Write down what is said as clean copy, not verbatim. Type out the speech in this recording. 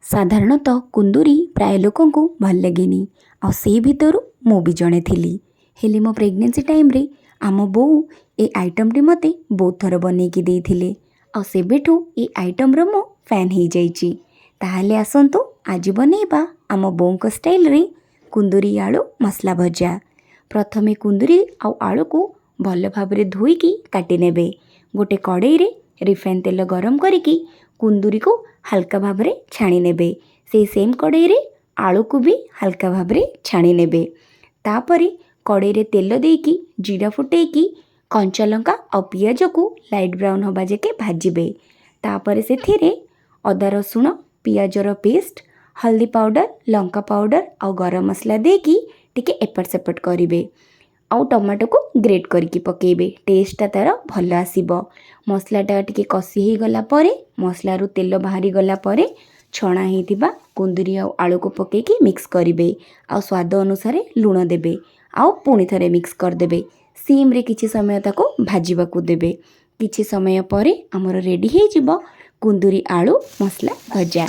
ସାଧାରଣତଃ କୁନ୍ଦୁରି ପ୍ରାୟ ଲୋକଙ୍କୁ ଭଲ ଲାଗେନି, ଆଉ ସେଇ ଭିତରୁ ମୁଁ ବି ଜଣେ ଥିଲି। ହେଲେ ମୋ ପ୍ରେଗନେନ୍ସି ଟାଇମ୍ରେ ଆମ ବୋଉ ଏ ଆଇଟମ୍ଟି ମୋତେ ବହୁତ ଥର ବନେଇକି ଦେଇଥିଲେ, ଆଉ ସେବେଠୁ ଏ ଆଇଟମ୍ର ମୁଁ ଫ୍ୟାନ୍ ହେଇଯାଇଛି। ତାହେଲେ ଆସନ୍ତୁ ଆଜି ବନେଇବା ଆମ ବୋଉଙ୍କ ଷ୍ଟାଇଲ୍ରେ କୁନ୍ଦୁରି ଆଳୁ ମସଲା ଭଜା। ପ୍ରଥମେ କୁନ୍ଦୁରି ଆଉ ଆଳୁକୁ ଭଲ ଭାବରେ ଧୋଇକି କାଟି ନେବେ। ଗୋଟେ କଡ଼େଇରେ ରିଫାଇନ୍ ତେଲ ଗରମ କରିକି କୁନ୍ଦୁରିକୁ ହାଲକା ଭାବରେ ଛାଣି ନେବେ। ସେଇ ସେମ୍ କଡ଼େଇରେ ଆଳୁକୁ ବି ହାଲକା ଭାବରେ ଛାଣି ନେବେ। ତାପରେ କଡ଼େଇରେ ତେଲ ଦେଇକି ଜିରା ଫୁଟେଇକି କଞ୍ଚା ଲଙ୍କା ଆଉ ପିଆଜକୁ ଲାଇଟ୍ ବ୍ରାଉନ୍ ହେବା ଯାକେ ଭାଜିବେ। ତାପରେ ସେଥିରେ ଅଦା ରସୁଣ ପିଆଜର ପେଷ୍ଟ, ହଳଦୀ ପାଉଡ଼ର, ଲଙ୍କା ପାଉଡ଼ର ଆଉ ଗରମ ମସଲା ଦେଇକି ଟିକେ ଏପଟ ସେପଟ କରିବେ। ଆଉ ଟମାଟୋକୁ ଗ୍ରେଟ୍ କରିକି ପକାଇବେ, ଟେଷ୍ଟଟା ତା'ର ଭଲ ଆସିବ। ମସଲାଟା ଟିକେ କଷି ହେଇଗଲା ପରେ, ମସଲାରୁ ତେଲ ବାହାରିଗଲା ପରେ ଛଣା ହେଇଥିବା କୁନ୍ଦୁରି ଆଉ ଆଳୁକୁ ପକାଇକି ମିକ୍ସ କରିବେ। ଆଉ ସ୍ୱାଦ ଅନୁସାରେ ଲୁଣ ଦେବେ, ଆଉ ପୁଣି ଥରେ ମିକ୍ସ କରିଦେବେ। ସିମ୍ରେ କିଛି ସମୟ ତାକୁ ଭାଜିବାକୁ ଦେବେ। କିଛି ସମୟ ପରେ ଆମର ରେଡ଼ି ହେଇଯିବ କୁନ୍ଦୁରି ଆଳୁ ମସଲା ଭଜା।